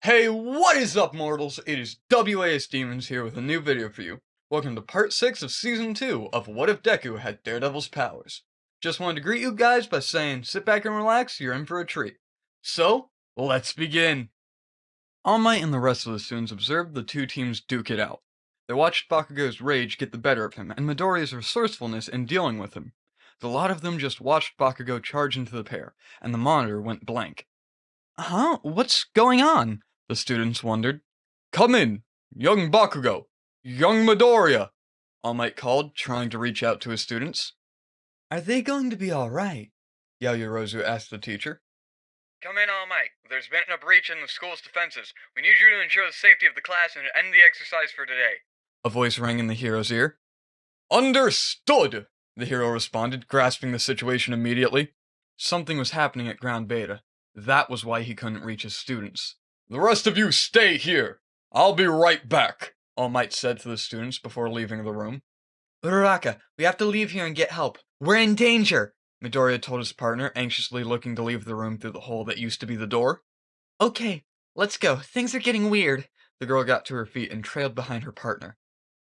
Hey, what is up, mortals? It is WASDemons here with a new video for you. Welcome to part 6 of Season 2 of What If Deku Had Daredevil's Powers. Just wanted to greet you guys by saying, sit back and relax, you're in for a treat. So, let's begin! All Might and the rest of the students observed the two teams duke it out. They watched Bakugo's rage get the better of him, and Midoriya's resourcefulness in dealing with him. The lot of them just watched Bakugo charge into the pair, and the monitor went blank. Huh? What's going on? The students wondered. Come in, young Bakugo, young Midoriya, All Might called, trying to reach out to his students. Are they going to be alright? Yaoyorozu asked the teacher. Come in, All Might. There's been a breach in the school's defenses. We need you to ensure the safety of the class and end the exercise for today. A voice rang in the hero's ear. Understood, the hero responded, grasping the situation immediately. Something was happening at Ground Beta. That was why he couldn't reach his students. The rest of you stay here. I'll be right back, All Might said to the students before leaving the room. Uraraka, we have to leave here and get help. We're in danger, Midoriya told his partner, anxiously looking to leave the room through the hole that used to be the door. Okay, let's go. Things are getting weird. The girl got to her feet and trailed behind her partner.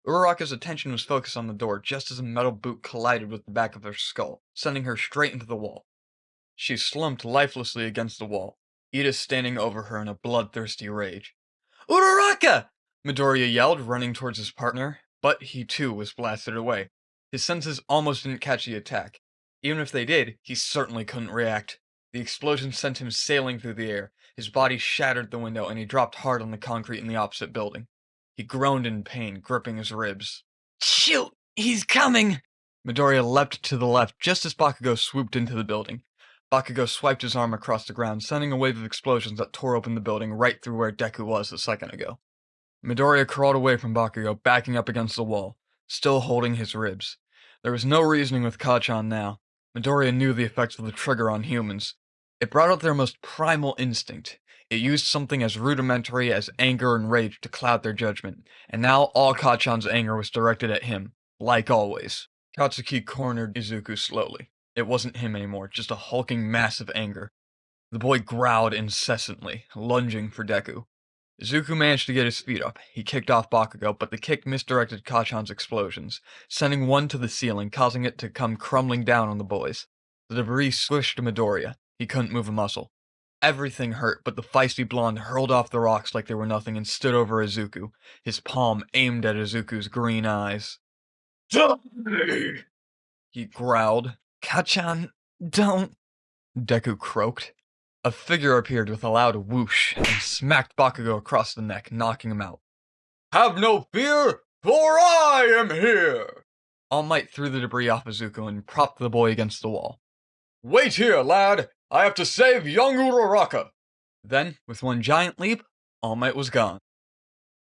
Uraraka's attention was focused on the door just as a metal boot collided with the back of her skull, sending her straight into the wall. She slumped lifelessly against the wall, Ida standing over her in a bloodthirsty rage. Uraraka! Midoriya yelled, running towards his partner, but he too was blasted away. His senses almost didn't catch the attack. Even if they did, he certainly couldn't react. The explosion sent him sailing through the air, his body shattered the window, and he dropped hard on the concrete in the opposite building. He groaned in pain, gripping his ribs. Shoot! He's coming! Midoriya leapt to the left just as Bakugo swooped into the building. Bakugo swiped his arm across the ground, sending a wave of explosions that tore open the building right through where Deku was a second ago. Midoriya crawled away from Bakugo, backing up against the wall, still holding his ribs. There was no reasoning with Kacchan now. Midoriya knew the effects of the trigger on humans. It brought out their most primal instinct. It used something as rudimentary as anger and rage to cloud their judgment, and now all Kacchan's anger was directed at him, like always. Katsuki cornered Izuku slowly. It wasn't him anymore, just a hulking mass of anger. The boy growled incessantly, lunging for Deku. Izuku managed to get his feet up. He kicked off Bakugo, but the kick misdirected Kacchan's explosions, sending one to the ceiling, causing it to come crumbling down on the boys. The debris swished to Midoriya. He couldn't move a muscle. Everything hurt, but the feisty blonde hurled off the rocks like they were nothing and stood over Izuku, his palm aimed at Izuku's green eyes. Die! He growled. Kacchan, don't... Deku croaked. A figure appeared with a loud whoosh and smacked Bakugo across the neck, knocking him out. Have no fear, for I am here! All Might threw the debris off Izuku and propped the boy against the wall. Wait here, lad! I have to save young Uraraka! Then, with one giant leap, All Might was gone.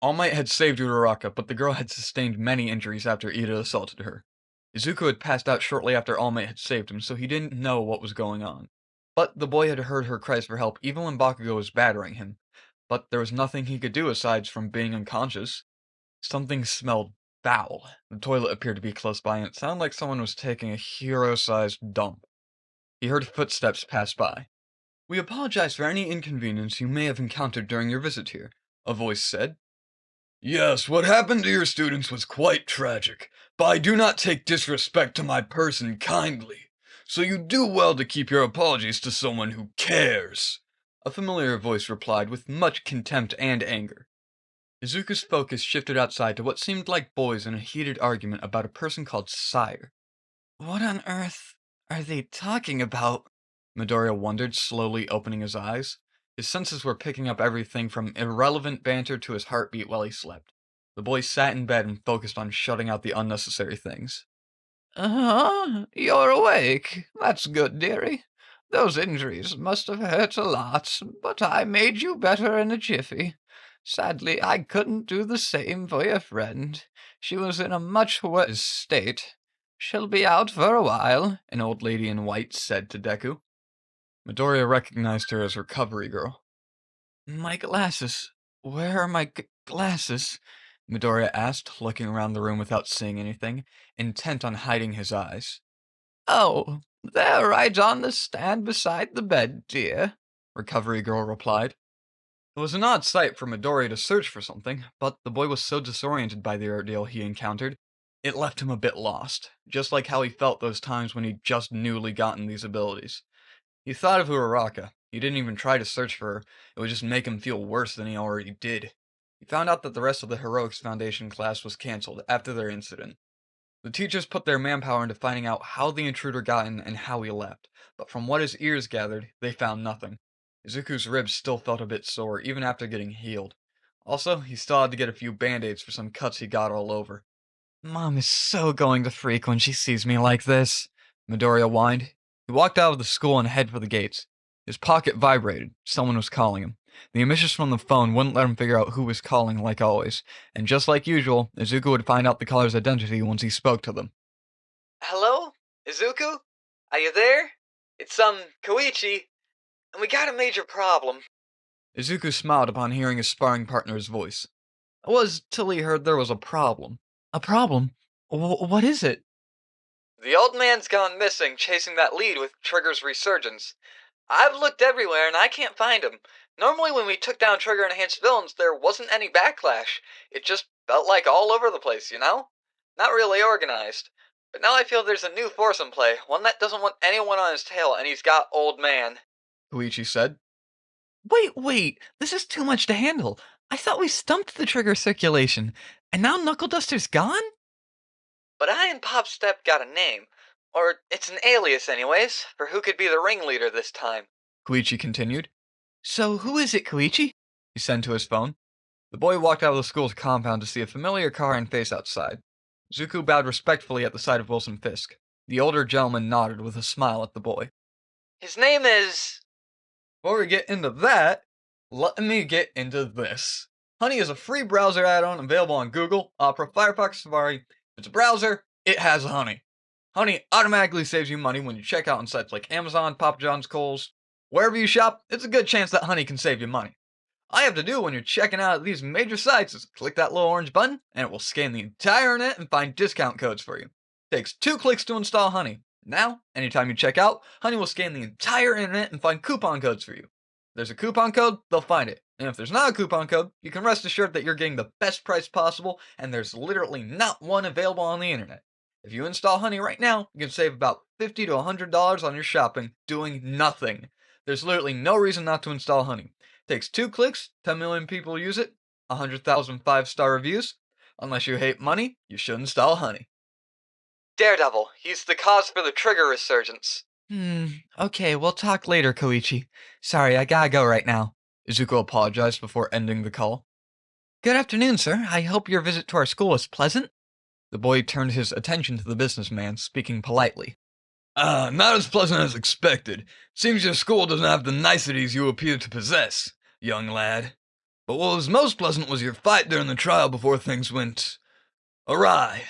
All Might had saved Uraraka, but the girl had sustained many injuries after Ida assaulted her. Izuku had passed out shortly after All Might had saved him, so he didn't know what was going on. But the boy had heard her cries for help even when Bakugo was battering him. But there was nothing he could do aside from being unconscious. Something smelled foul. The toilet appeared to be close by, and it sounded like someone was taking a hero-sized dump. He heard footsteps pass by. We apologize for any inconvenience you may have encountered during your visit here, a voice said. Yes, what happened to your students was quite tragic, but I do not take disrespect to my person kindly, so you do well to keep your apologies to someone who cares, a familiar voice replied with much contempt and anger. Izuku's focus shifted outside to what seemed like boys in a heated argument about a person called Sire. What on earth are they talking about? Midoriya wondered, slowly opening his eyes. His senses were picking up everything from irrelevant banter to his heartbeat while he slept. The boy sat in bed and focused on shutting out the unnecessary things. You're awake. That's good, dearie. Those injuries must have hurt a lot, but I made you better in a jiffy. Sadly, I couldn't do the same for your friend. She was in a much worse state. She'll be out for a while, an old lady in white said to Deku. Midoriya recognized her as Recovery Girl. My glasses. Where are my glasses? Midoriya asked, looking around the room without seeing anything, intent on hiding his eyes. Oh, they're right on the stand beside the bed, dear, Recovery Girl replied. It was an odd sight for Midori to search for something, but the boy was so disoriented by the ordeal he encountered, it left him a bit lost, just like how he felt those times when he'd just newly gotten these abilities. He thought of Uraraka. He didn't even try to search for her, it would just make him feel worse than he already did. He found out that the rest of the Heroics Foundation class was cancelled after their incident. The teachers put their manpower into finding out how the intruder got in and how he left, but from what his ears gathered, they found nothing. Izuku's ribs still felt a bit sore, even after getting healed. Also, he still had to get a few band-aids for some cuts he got all over. Mom is so going to freak when she sees me like this, Midoriya whined. He walked out of the school and headed for the gates. His pocket vibrated. Someone was calling him. The emissions from the phone wouldn't let him figure out who was calling like always, and just like usual, Izuku would find out the caller's identity once he spoke to them. Hello? Izuku? Are you there? It's, Koichi, and we got a major problem. Izuku smiled upon hearing his sparring partner's voice. It was till he heard there was a problem. A problem? What is it? The old man's gone missing chasing that lead with Trigger's resurgence. I've looked everywhere and I can't find him. Normally when we took down Trigger-enhanced villains, there wasn't any backlash. It just felt like all over the place, you know? Not really organized. But now I feel there's a new force in play, one that doesn't want anyone on his tail, and he's got old man. Koichi said. Wait, this is too much to handle. I thought we stumped the Trigger circulation, and now Knuckle Duster's gone? But I and Pop Step got a name. Or it's an alias anyways, for who could be the ringleader this time. Koichi continued. So who is it, Koichi? He said to his phone. The boy walked out of the school's compound to see a familiar car and face outside. Zuko bowed respectfully at the sight of Wilson Fisk. The older gentleman nodded with a smile at the boy. His name is... Before we get into that, let me get into this. Honey is a free browser add-on available on Google, Opera, Firefox, Safari. If it's a browser, it has Honey. Honey automatically saves you money when you check out on sites like Amazon, Papa John's, Kohl's. Wherever you shop, it's a good chance that Honey can save you money. All you have to do when you're checking out these major sites is click that little orange button, and it will scan the entire internet and find discount codes for you. It takes 2 clicks to install Honey. Now, anytime you check out, Honey will scan the entire internet and find coupon codes for you. If there's a coupon code, they'll find it. And if there's not a coupon code, you can rest assured that you're getting the best price possible, and there's literally not one available on the internet. If you install Honey right now, you can save about $50 to $100 on your shopping doing nothing. There's literally no reason not to install Honey. It takes 2 clicks, 10 million people use it, 100,000 5-star reviews. Unless you hate money, you should install Honey. Daredevil, he's the cause for the Trigger resurgence. Okay, we'll talk later, Koichi. Sorry, I gotta go right now. Izuku apologized before ending the call. Good afternoon, sir. I hope your visit to our school was pleasant. The boy turned his attention to the businessman, speaking politely. Not as pleasant as expected. Seems your school doesn't have the niceties you appear to possess, young lad. But what was most pleasant was your fight during the trial before things went... awry.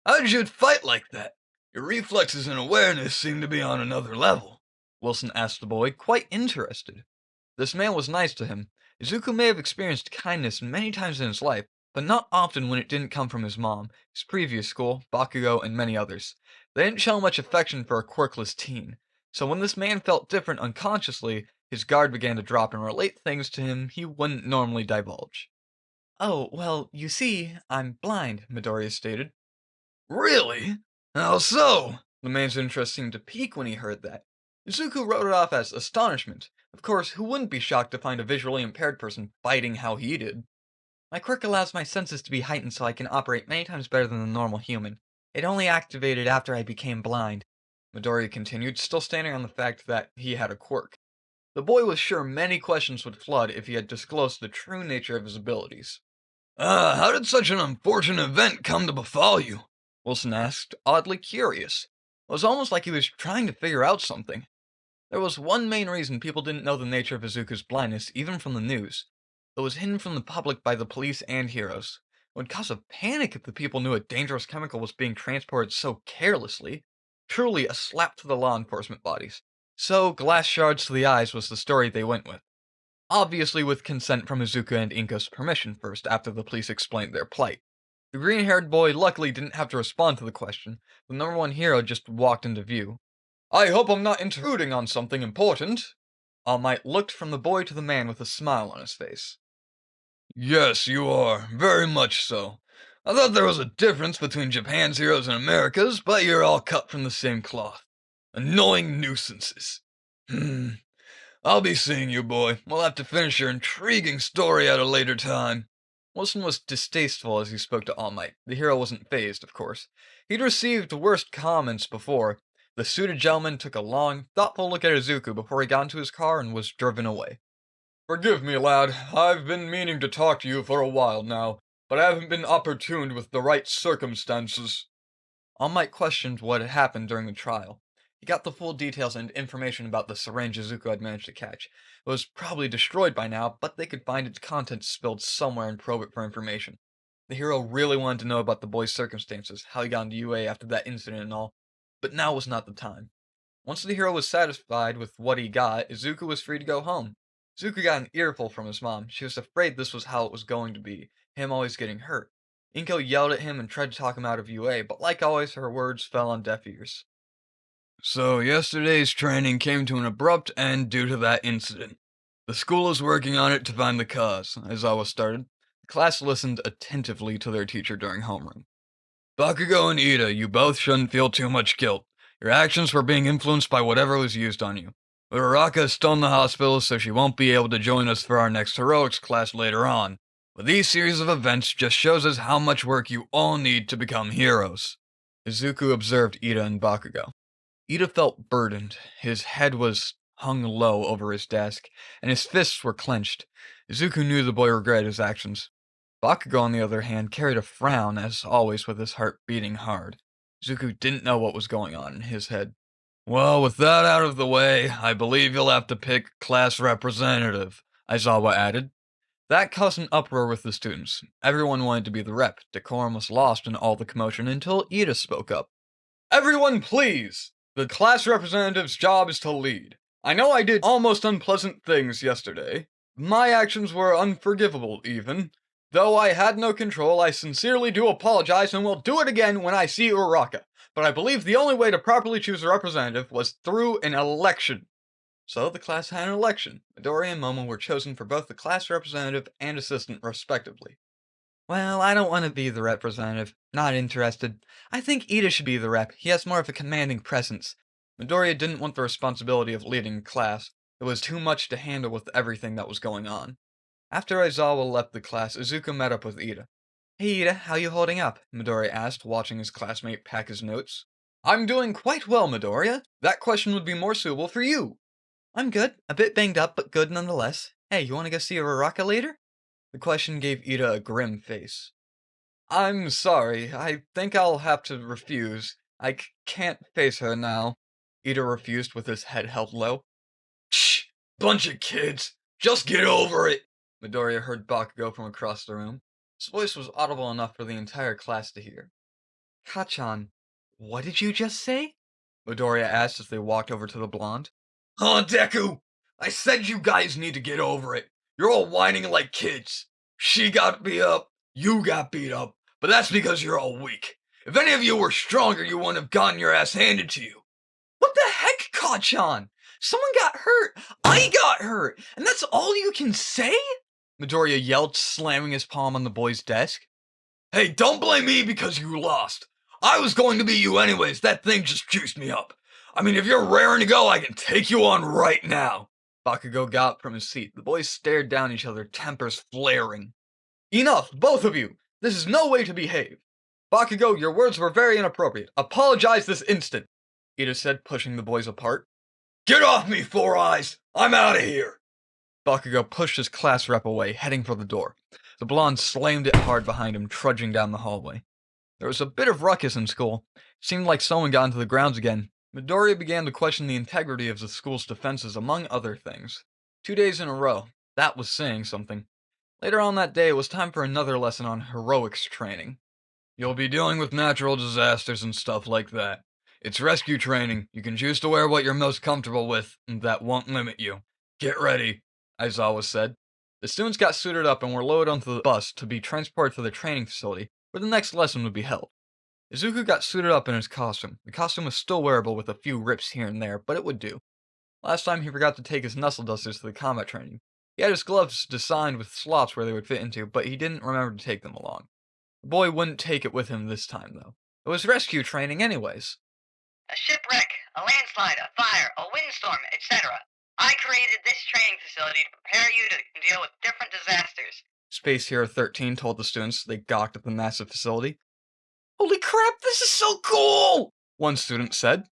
How did you fight like that? Your reflexes and awareness seem to be on another level, Wilson asked the boy, quite interested. This man was nice to him. Izuku may have experienced kindness many times in his life, but not often when it didn't come from his mom, his previous school, Bakugo, and many others. They didn't show much affection for a quirkless teen, so when this man felt different unconsciously, his guard began to drop and relate things to him he wouldn't normally divulge. Oh, well, you see, I'm blind, Midoriya stated. Really? How so? The man's interest seemed to peak when he heard that. Izuku wrote it off as astonishment. Of course, who wouldn't be shocked to find a visually impaired person fighting how he did? My quirk allows my senses to be heightened so I can operate many times better than a normal human. It only activated after I became blind. Midoriya continued, still standing on the fact that he had a quirk. The boy was sure many questions would flood if he had disclosed the true nature of his abilities. How did such an unfortunate event come to befall you? Wilson asked, oddly curious. It was almost like he was trying to figure out something. There was one main reason people didn't know the nature of Izuku's blindness, even from the news. It was hidden from the public by the police and heroes. It would cause a panic if the people knew a dangerous chemical was being transported so carelessly. Truly a slap to the law enforcement bodies. So, glass shards to the eyes was the story they went with. Obviously with consent from Izuku and Inko's permission first, after the police explained their plight. The green-haired boy luckily didn't have to respond to the question. The number 1 hero just walked into view. I hope I'm not intruding on something important. All Might looked from the boy to the man with a smile on his face. Yes, you are. Very much so. I thought there was a difference between Japan's heroes and America's, but you're all cut from the same cloth. Annoying nuisances. I'll be seeing you, boy. We'll have to finish your intriguing story at a later time. Wilson was distasteful as he spoke to All Might. The hero wasn't fazed, of course. He'd received worse comments before. The suited gentleman took a long, thoughtful look at Izuku before he got into his car and was driven away. Forgive me, lad. I've been meaning to talk to you for a while now, but I haven't been opportune with the right circumstances. All Might questioned what had happened during the trial. He got the full details and information about the syringe Izuku had managed to catch. It was probably destroyed by now, but they could find its contents spilled somewhere and probe it for information. The hero really wanted to know about the boy's circumstances, how he got into UA after that incident and all, but now was not the time. Once the hero was satisfied with what he got, Izuku was free to go home. Izuku got an earful from his mom. She was afraid this was how it was going to be, him always getting hurt. Inko yelled at him and tried to talk him out of UA, but like always, her words fell on deaf ears. So, yesterday's training came to an abrupt end due to that incident. The school is working on it to find the cause, Aizawa started. The class listened attentively to their teacher during homeroom. Bakugo and Ida, you both shouldn't feel too much guilt. Your actions were being influenced by whatever was used on you. Uraraka is still in the hospital, so she won't be able to join us for our next heroics class later on. But these series of events just shows us how much work you all need to become heroes. Izuku observed Ida and Bakugo. Ida felt burdened. His head was hung low over his desk, and his fists were clenched. Izuku knew the boy regretted his actions. Bakugo, on the other hand, carried a frown, as always, with his heart beating hard. Izuku didn't know what was going on in his head. Well, with that out of the way, I believe you'll have to pick class representative, Aizawa added. That caused an uproar with the students. Everyone wanted to be the rep. Decorum was lost in all the commotion until Ida spoke up. Everyone, please! The class representative's job is to lead. I know I did almost unpleasant things yesterday. My actions were unforgivable, even. Though I had no control, I sincerely do apologize and will do it again when I see Uraraka. But I believe the only way to properly choose a representative was through an election. So the class had an election. Midori and Momo were chosen for both the class representative and assistant, respectively. Well, I don't want to be the representative. Not interested. I think Ida should be the rep. He has more of a commanding presence. Midoriya didn't want the responsibility of leading a class. It was too much to handle with everything that was going on. After Aizawa left the class, Izuku met up with Ida. Hey Ida, how you holding up? Midoriya asked, watching his classmate pack his notes. I'm doing quite well, Midoriya. That question would be more suitable for you. I'm good. A bit banged up, but good nonetheless. Hey, you want to go see Uraraka later? The question gave Ida a grim face. I'm sorry. I think I'll have to refuse. I can't face her now. Ida refused with his head held low. Shh! Bunch of kids! Just get over it! Midoriya heard Bakugo from across the room. His voice was audible enough for the entire class to hear. Kachan, what did you just say? Midoriya asked as they walked over to the blonde. Huh, Deku? I said you guys need to get over it. You're all whining like kids. She got beat up, you got beat up, but that's because you're all weak. If any of you were stronger, you wouldn't have gotten your ass handed to you. What the heck, Kachan? Someone got hurt. I got hurt. And that's all you can say? Midoriya yelled, slamming his palm on the boy's desk. Hey, don't blame me because you lost. I was going to beat you anyways. That thing just juiced me up. I mean, if you're raring to go, I can take you on right now. Bakugo got up from his seat. The boys stared down each other, tempers flaring. Enough, both of you! This is no way to behave. Bakugo, your words were very inappropriate. Apologize this instant, Ida said, pushing the boys apart. Get off me, Four Eyes! I'm out of here! Bakugo pushed his class rep away, heading for the door. The blonde slammed it hard behind him, trudging down the hallway. There was a bit of ruckus in school. It seemed like someone got into the grounds again. Midoriya began to question the integrity of the school's defenses, among other things. 2 days in a row. That was saying something. Later on that day, it was time for another lesson on heroics training. You'll be dealing with natural disasters and stuff like that. It's rescue training. You can choose to wear what you're most comfortable with, and that won't limit you. Get ready, Aizawa said. The students got suited up and were loaded onto the bus to be transported to the training facility, where the next lesson would be held. Izuku got suited up in his costume. The costume was still wearable with a few rips here and there, but it would do. Last time he forgot to take his knuckle dusters to the combat training. He had his gloves designed with slots where they would fit into, but he didn't remember to take them along. The boy wouldn't take it with him this time, though. It was rescue training anyways. A shipwreck, a landslide, a fire, a windstorm, etc. I created this training facility to prepare you to deal with different disasters. Space Hero 13 told the students as they gawked at the massive facility. Holy crap, this is so cool! One student said.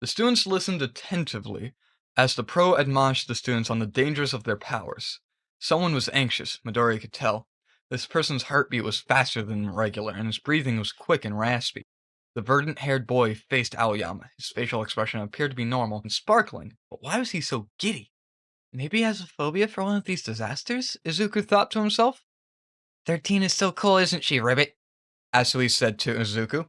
The students listened attentively as the pro admonished the students on the dangers of their powers. Someone was anxious, Midoriya could tell. This person's heartbeat was faster than regular, and his breathing was quick and raspy. The verdant-haired boy faced Aoyama. His facial expression appeared to be normal and sparkling, but why was he so giddy? Maybe he has a phobia for one of these disasters? Izuku thought to himself. 13 is so cool, isn't she, Ribbit? Asui said to Izuku.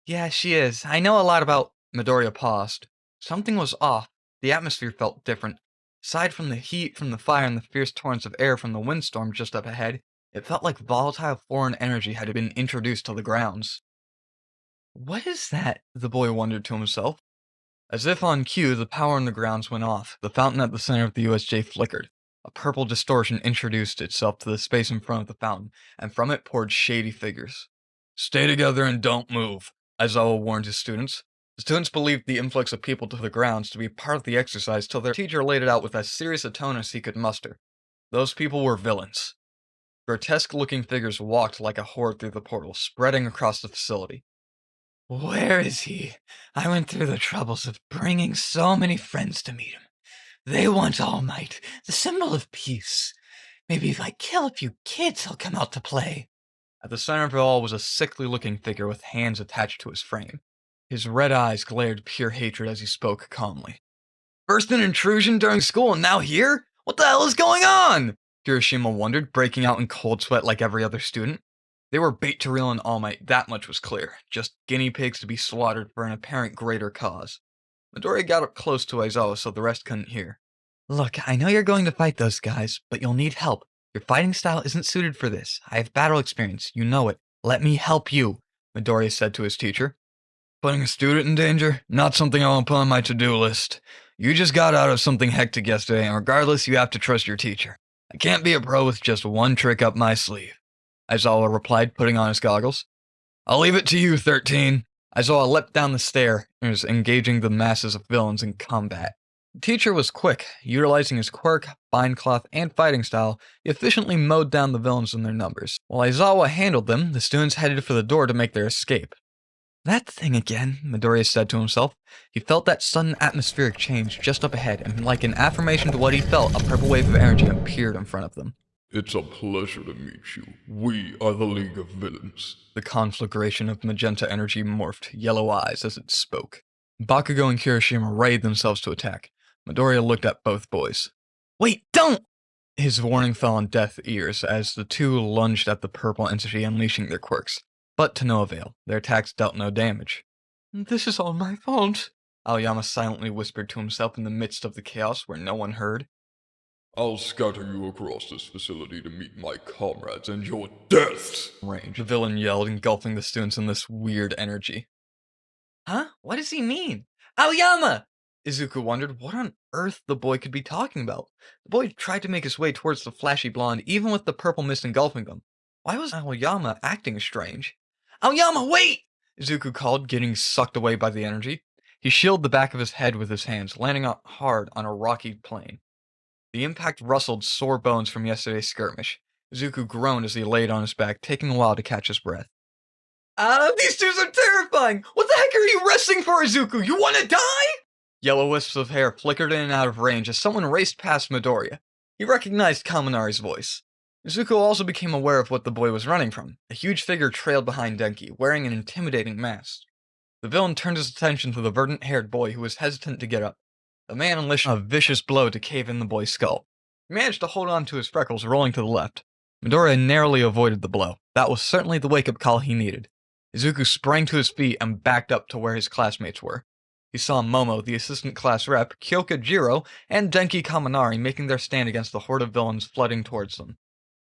Yeah, she is. I know a lot about... Midoriya paused. Something was off. The atmosphere felt different. Aside from the heat from the fire and the fierce torrents of air from the windstorm just up ahead, it felt like volatile foreign energy had been introduced to the grounds. What is that? The boy wondered to himself. As if on cue, the power in the grounds went off. The fountain at the center of the USJ flickered. A purple distortion introduced itself to the space in front of the fountain, and from it poured shady figures. Stay together and don't move, Aizawa warned his students. The students believed the influx of people to the grounds to be part of the exercise till their teacher laid it out with as serious a tone as he could muster. Those people were villains. Grotesque-looking figures walked like a horde through the portal, spreading across the facility. Where is he? I went through the troubles of bringing so many friends to meet him. They want All Might, the symbol of peace. Maybe if I kill a few kids, he'll come out to play. At the center of it all was a sickly-looking figure with hands attached to his frame. His red eyes glared pure hatred as he spoke calmly. First an intrusion during school and now here? What the hell is going on? Kirishima wondered, breaking out in cold sweat like every other student. They were bait to reel in All Might, that much was clear. Just guinea pigs to be slaughtered for an apparent greater cause. Midoriya got up close to Aizawa so the rest couldn't hear. Look, I know you're going to fight those guys, but you'll need help. Your fighting style isn't suited for this. I have battle experience, you know it. Let me help you, Midoriya said to his teacher. Putting a student in danger? Not something I want to put on my to-do list. You just got out of something hectic yesterday, and regardless, you have to trust your teacher. I can't be a pro with just one trick up my sleeve, Aizawa replied, putting on his goggles. I'll leave it to you, 13. Aizawa leapt down the stair and was engaging the masses of villains in combat. The teacher was quick. Utilizing his quirk, bind cloth, and fighting style, he efficiently mowed down the villains in their numbers. While Aizawa handled them, the students headed for the door to make their escape. That thing again, Midoriya said to himself. He felt that sudden atmospheric change just up ahead, and like an affirmation to what he felt, a purple wave of energy appeared in front of them. It's a pleasure to meet you. We are the League of Villains. The conflagration of magenta energy morphed yellow eyes as it spoke. Bakugo and Kirishima rayed themselves to attack. Midoriya looked at both boys. Wait, don't! His warning fell on deaf ears as the two lunged at the purple entity, unleashing their quirks. But to no avail. Their attacks dealt no damage. This is all my fault, Aoyama silently whispered to himself in the midst of the chaos where no one heard. I'll scatter you across this facility to meet my comrades and your deaths! Range, the villain yelled, engulfing the students in this weird energy. Huh? What does he mean? Aoyama! Izuku wondered what on earth the boy could be talking about. The boy tried to make his way towards the flashy blonde, even with the purple mist engulfing them. Why was Aoyama acting strange? Aoyama, wait! Izuku called, getting sucked away by the energy. He shielded the back of his head with his hands, landing hard on a rocky plain. The impact rustled sore bones from yesterday's skirmish. Izuku groaned as he laid on his back, taking a while to catch his breath. These dudes are terrifying! What the heck are you wrestling for, Izuku? You wanna die? Yellow wisps of hair flickered in and out of range as someone raced past Midoriya. He recognized Kaminari's voice. Izuku also became aware of what the boy was running from. A huge figure trailed behind Denki, wearing an intimidating mask. The villain turned his attention to the verdant-haired boy who was hesitant to get up. The man unleashed a vicious blow to cave in the boy's skull. He managed to hold on to his freckles, rolling to the left. Midoriya narrowly avoided the blow. That was certainly the wake-up call he needed. Izuku sprang to his feet and backed up to where his classmates were. He saw Momo, the assistant class rep, Kyoka Jiro, and Denki Kaminari making their stand against the horde of villains flooding towards them.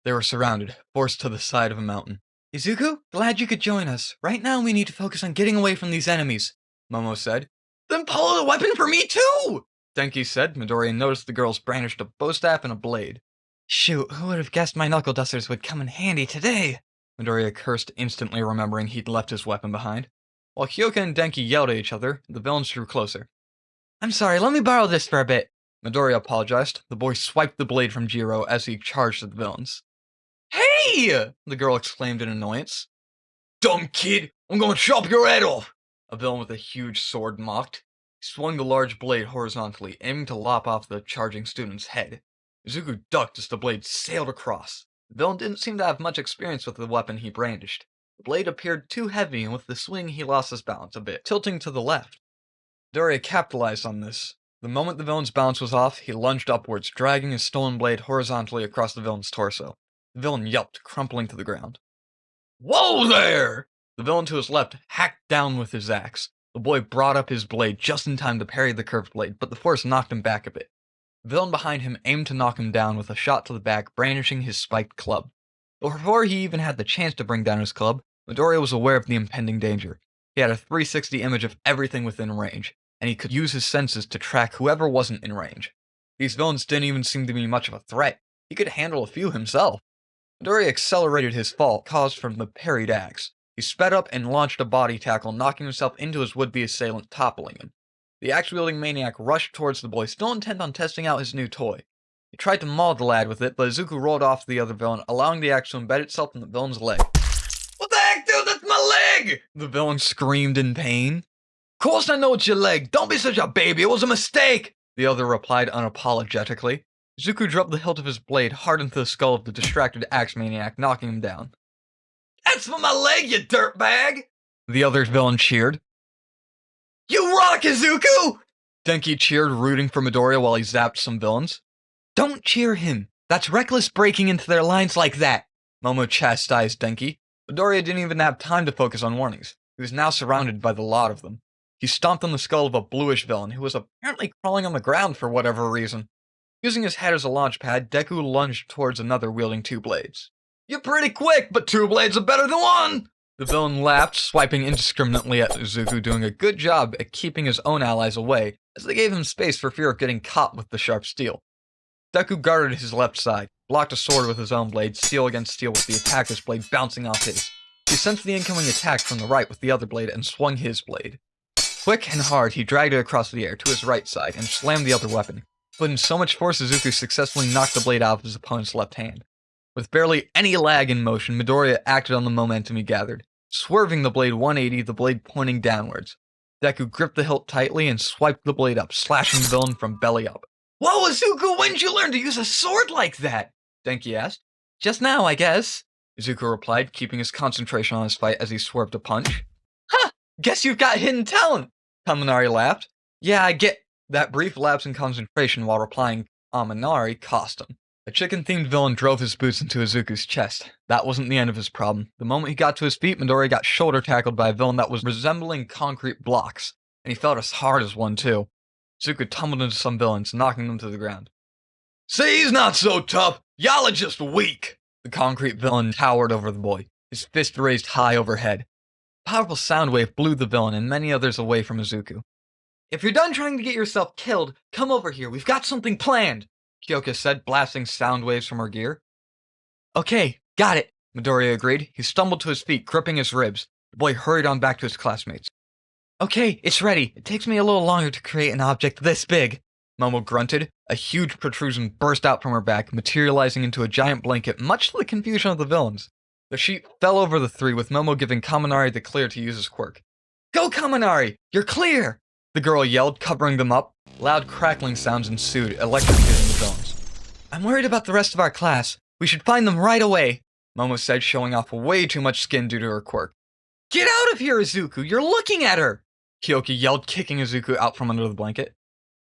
They were surrounded, forced to the side of a mountain. Izuku, glad you could join us. Right now we need to focus on getting away from these enemies, Momo said. Then pull out a weapon for me too! Denki said. Midoriya noticed the girls brandished a bow staff and a blade. Shoot, who would have guessed my knuckle dusters would come in handy today? Midoriya cursed, instantly remembering he'd left his weapon behind. While Kyoka and Denki yelled at each other, the villains drew closer. I'm sorry, let me borrow this for a bit. Midoriya apologized. The boy swiped the blade from Jiro as he charged at the villains. Hey! The girl exclaimed in annoyance. Dumb kid, I'm gonna chop your head off! A villain with a huge sword mocked. He swung the large blade horizontally, aiming to lop off the charging student's head. Izuku ducked as the blade sailed across. The villain didn't seem to have much experience with the weapon he brandished. The blade appeared too heavy, and with the swing he lost his balance a bit, tilting to the left. Midoriya capitalized on this. The moment the villain's balance was off, he lunged upwards, dragging his stolen blade horizontally across the villain's torso. The villain yelped, crumpling to the ground. Whoa there! The villain to his left hacked down with his axe. The boy brought up his blade just in time to parry the curved blade, but the force knocked him back a bit. The villain behind him aimed to knock him down with a shot to the back, brandishing his spiked club. But before he even had the chance to bring down his club, Midoriya was aware of the impending danger. He had a 360 image of everything within range, and he could use his senses to track whoever wasn't in range. These villains didn't even seem to be much of a threat. He could handle a few himself. Midoriya accelerated his fall, caused from the parried axe. He sped up and launched a body tackle, knocking himself into his would-be assailant, toppling him. The axe-wielding maniac rushed towards the boy, still intent on testing out his new toy. He tried to maul the lad with it, but Izuku rolled off the other villain, allowing the axe to embed itself in the villain's leg. What the heck, dude? That's my leg! The villain screamed in pain. Of course I know it's your leg. Don't be such a baby. It was a mistake. The other replied unapologetically. Izuku dropped the hilt of his blade hard into the skull of the distracted axe maniac, knocking him down. That's for my leg, you dirtbag! The other villain cheered. You rock, Izuku! Denki cheered, rooting for Midoriya while he zapped some villains. Don't cheer him. That's reckless breaking into their lines like that, Momo chastised Denki. Midoriya didn't even have time to focus on warnings. He was now surrounded by the lot of them. He stomped on the skull of a bluish villain who was apparently crawling on the ground for whatever reason. Using his head as a launch pad, Deku lunged towards another wielding two blades. You're pretty quick, but two blades are better than one! The villain laughed, swiping indiscriminately at Izuku, doing a good job at keeping his own allies away, as they gave him space for fear of getting caught with the sharp steel. Deku guarded his left side, blocked a sword with his own blade, steel against steel with the attacker's blade bouncing off his. He sensed the incoming attack from the right with the other blade and swung his blade. Quick and hard, he dragged it across the air to his right side and slammed the other weapon. Putting so much force, Izuku successfully knocked the blade out of his opponent's left hand. With barely any lag in motion, Midoriya acted on the momentum he gathered, swerving the blade 180, the blade pointing downwards. Deku gripped the hilt tightly and swiped the blade up, slashing the villain from belly up. Whoa, Izuku, when did you learn to use a sword like that? Denki asked. Just now, I guess, Izuku replied, keeping his concentration on his fight as he swerved a punch. Ha! Guess you've got hidden talent! Kaminari laughed. Yeah, I get. That brief lapse in concentration while replying, Kaminari cost him. A chicken-themed villain drove his boots into Izuku's chest. That wasn't the end of his problem. The moment he got to his feet, Midoriya got shoulder-tackled by a villain that was resembling concrete blocks, and he felt as hard as one, too. Izuku tumbled into some villains, knocking them to the ground. See, he's not so tough. Y'all are just weak. The concrete villain towered over the boy, his fist raised high overhead. A powerful sound wave blew the villain and many others away from Izuku. If you're done trying to get yourself killed, come over here. We've got something planned, Kyoka said, blasting sound waves from her gear. Okay, got it, Midoriya agreed. He stumbled to his feet, gripping his ribs. The boy hurried on back to his classmates. Okay, it's ready. It takes me a little longer to create an object this big, Momo grunted. A huge protrusion burst out from her back, materializing into a giant blanket, much to the confusion of the villains. The sheet fell over the three, with Momo giving Kaminari the clear to use his quirk. Go, Kaminari! You're clear! The girl yelled, covering them up. Loud crackling sounds ensued, electrocuting the villains. I'm worried about the rest of our class. We should find them right away, Momo said, showing off way too much skin due to her quirk. Get out of here, Izuku! You're looking at her! Kyoka yelled, kicking Izuku out from under the blanket.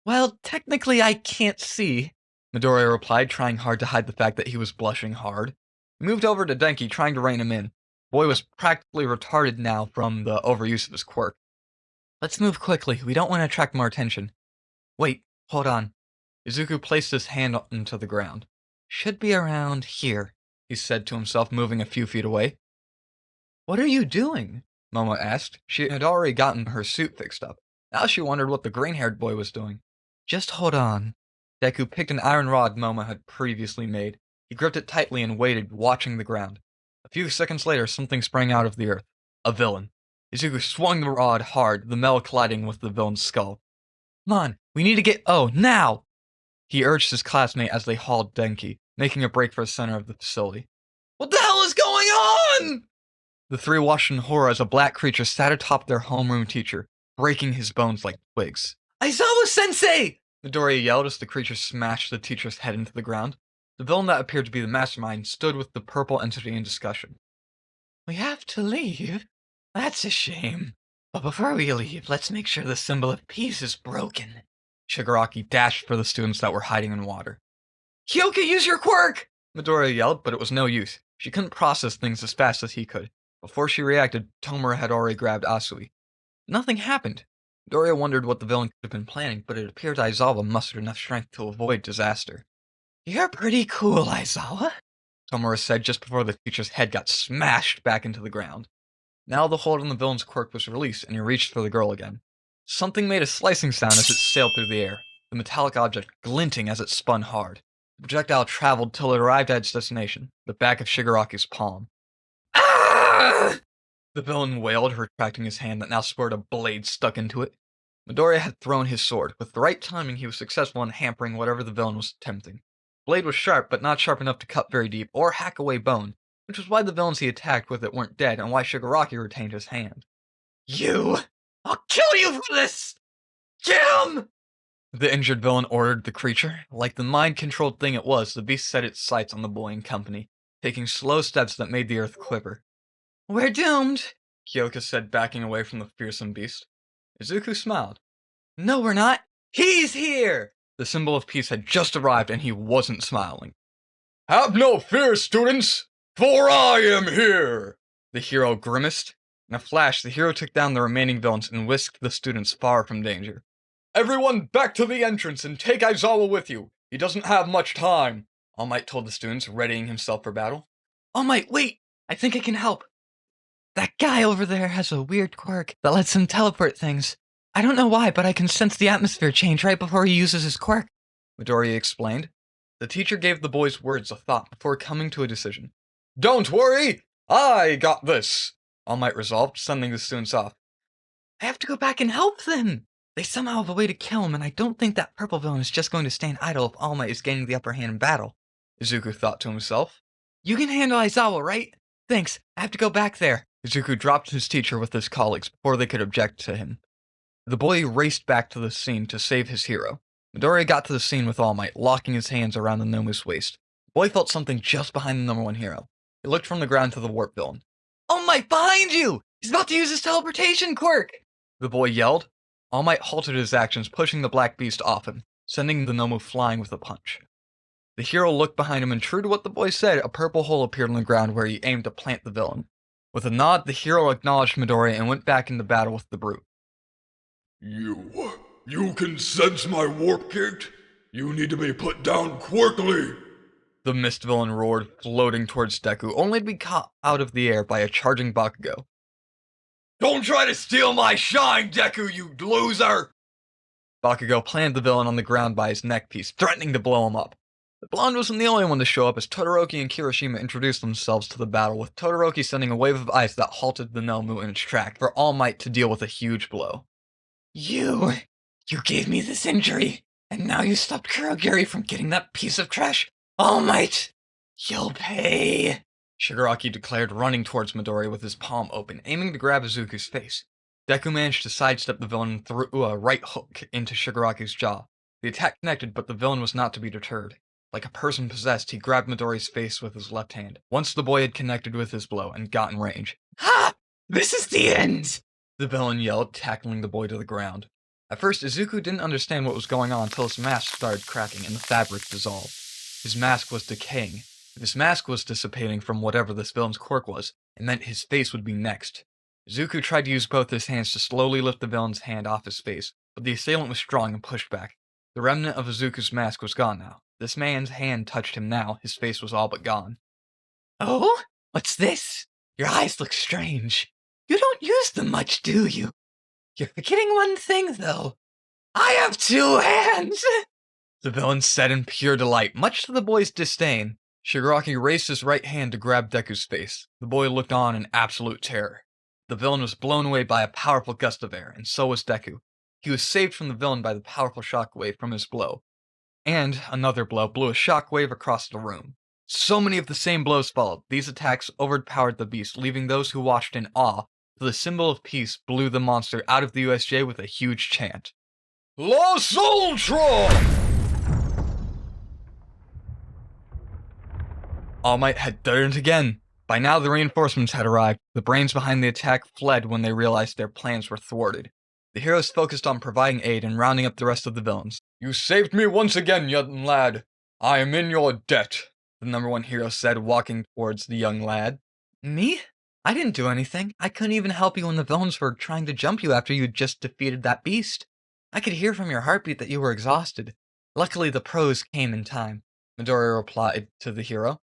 Well, technically I can't see, Midoriya replied, trying hard to hide the fact that he was blushing hard. He moved over to Denki, trying to rein him in. The boy was practically retarded now from the overuse of his quirk. Let's move quickly. We don't want to attract more attention. Wait, hold on. Izuku placed his hand onto the ground. Should be around here, he said to himself, moving a few feet away. What are you doing? Momo asked. She had already gotten her suit fixed up. Now she wondered what the green-haired boy was doing. Just hold on. Deku picked an iron rod Momo had previously made. He gripped it tightly and waited, watching the ground. A few seconds later, something sprang out of the earth. A villain. Izuku swung the rod hard, the metal colliding with the villain's skull. Come on, we need to get now! He urged his classmate as they hauled Denki, making a break for the center of the facility. What the hell is going on? The three watched in horror as a black creature sat atop their homeroom teacher, breaking his bones like twigs. Aizawa-sensei! Midoriya yelled as the creature smashed the teacher's head into the ground. The villain that appeared to be the mastermind stood with the purple entity in discussion. We have to leave? That's a shame. But before we leave, let's make sure the symbol of peace is broken. Shigaraki dashed for the students that were hiding in water. Kyoka, use your quirk! Midoriya yelled, but it was no use. She couldn't process things as fast as he could. Before she reacted, Tomura had already grabbed Asui. Nothing happened. Midoriya wondered what the villain could have been planning, but it appeared Aizawa mustered enough strength to avoid disaster. You're pretty cool, Aizawa, Tomura said just before the teacher's head got smashed back into the ground. Now the hold on the villain's quirk was released, and he reached for the girl again. Something made a slicing sound as it sailed through the air, the metallic object glinting as it spun hard. The projectile traveled till it arrived at its destination, the back of Shigaraki's palm. Ah! The villain wailed, retracting his hand that now sported a blade stuck into it. Midoriya had thrown his sword. With the right timing, he was successful in hampering whatever the villain was attempting. The blade was sharp, but not sharp enough to cut very deep or hack away bone, which was why the villains he attacked with it weren't dead and why Shigaraki retained his hand. You! I'll kill you for this! Get him! The injured villain ordered the creature. Like the mind-controlled thing it was, the beast set its sights on the boy and company, taking slow steps that made the earth quiver. We're doomed, Kyoka said, backing away from the fearsome beast. Izuku smiled. No, we're not. He's here! The symbol of peace had just arrived and he wasn't smiling. Have no fear, students, for I am here! The hero grimaced. In a flash, the hero took down the remaining villains and whisked the students far from danger. Everyone back to the entrance and take Aizawa with you. He doesn't have much time, All Might told the students, readying himself for battle. All Might, wait! I think I can help. That guy over there has a weird quirk that lets him teleport things. I don't know why, but I can sense the atmosphere change right before he uses his quirk, Midoriya explained. The teacher gave the boys' words a thought before coming to a decision. Don't worry, I got this, All Might resolved, sending the students off. I have to go back and help them! They somehow have a way to kill him, and I don't think that purple villain is just going to stand idle if All Might is gaining the upper hand in battle, Izuku thought to himself. You can handle Aizawa, right? Thanks, I have to go back there. Izuku dropped his teacher with his colleagues before they could object to him. The boy raced back to the scene to save his hero. Midoriya got to the scene with All Might, locking his hands around the Nomu's waist. The boy felt something just behind the number one hero. He looked from the ground to the warp villain. All Might, behind you! He's about to use his teleportation quirk! The boy yelled. All Might halted his actions, pushing the black beast off him, sending the Nomu flying with a punch. The hero looked behind him, and true to what the boy said, a purple hole appeared on the ground where he aimed to plant the villain. With a nod, the hero acknowledged Midoriya and went back into battle with the brute. You can sense my warp gate? You need to be put down quickly! The mist villain roared, floating towards Deku, only to be caught out of the air by a charging Bakugo. Don't try to steal my shine, Deku, you loser! Bakugo planted the villain on the ground by his neck piece, threatening to blow him up. The blonde wasn't the only one to show up as Todoroki and Kirishima introduced themselves to the battle, with Todoroki sending a wave of ice that halted the Nomu in its track for All Might to deal with a huge blow. You gave me this injury, and now you stopped Kurogiri from getting that piece of trash. All Might, you'll pay, Shigaraki declared, running towards Midoriya with his palm open, aiming to grab Izuku's face. Deku managed to sidestep the villain and threw a right hook into Shigaraki's jaw. The attack connected, but the villain was not to be deterred. Like a person possessed, he grabbed Midoriya's face with his left hand, once the boy had connected with his blow and got in range. Ha! This is the end! The villain yelled, tackling the boy to the ground. At first, Izuku didn't understand what was going on until his mask started cracking and the fabric dissolved. His mask was decaying. If his mask was dissipating from whatever this villain's quirk was, it meant his face would be next. Izuku tried to use both his hands to slowly lift the villain's hand off his face, but the assailant was strong and pushed back. The remnant of Izuku's mask was gone now. This man's hand touched him now, his face was all but gone. Oh? What's this? Your eyes look strange. You don't use them much, do you? You're forgetting one thing, though. I have 2 hands! The villain said in pure delight, much to the boy's disdain. Shigaraki raised his right hand to grab Deku's face. The boy looked on in absolute terror. The villain was blown away by a powerful gust of air, and so was Deku. He was saved from the villain by the powerful shockwave from his blow. And another blow blew a shockwave across the room. So many of the same blows followed. These attacks overpowered the beast, leaving those who watched in awe. The symbol of peace blew the monster out of the USJ with a huge chant. Los Ultra! All Might had done it again. By now the reinforcements had arrived. The brains behind the attack fled when they realized their plans were thwarted. The heroes focused on providing aid and rounding up the rest of the villains. You saved me once again, young lad. I am in your debt, the number 1 hero said, walking towards the young lad. Me? I didn't do anything. I couldn't even help you when the villains were trying to jump you after you just defeated that beast. I could hear from your heartbeat that you were exhausted. Luckily the pros came in time, Midoriya replied to the hero.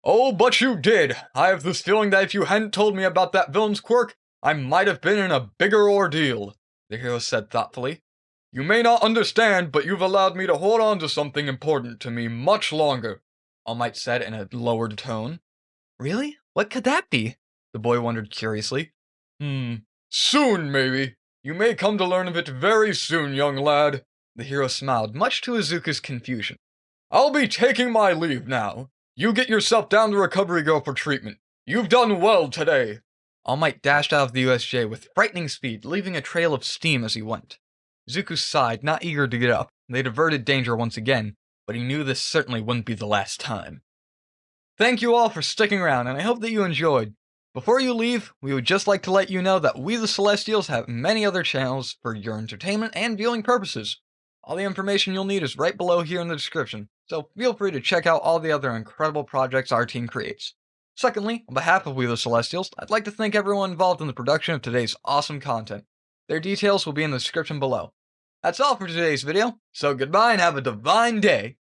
Oh, but you did. I have this feeling that if you hadn't told me about that villain's quirk, I might have been in a bigger ordeal, the hero said thoughtfully. You may not understand, but you've allowed me to hold on to something important to me much longer, All Might said in a lowered tone. Really? What could that be? The boy wondered curiously. Soon, maybe. You may come to learn of it very soon, young lad. The hero smiled, much to Izuku's confusion. I'll be taking my leave now. You get yourself down to Recovery Girl for treatment. You've done well today. All Might dashed out of the USJ with frightening speed, leaving a trail of steam as he went. Izuku sighed, not eager to get up. They diverted danger once again, but he knew this certainly wouldn't be the last time. Thank you all for sticking around, and I hope that you enjoyed. Before you leave, we would just like to let you know that we the Celestials have many other channels for your entertainment and viewing purposes. All the information you'll need is right below here in the description, so feel free to check out all the other incredible projects our team creates. Secondly, on behalf of We the Celestials, I'd like to thank everyone involved in the production of today's awesome content. Their details will be in the description below. That's all for today's video, so goodbye and have a divine day!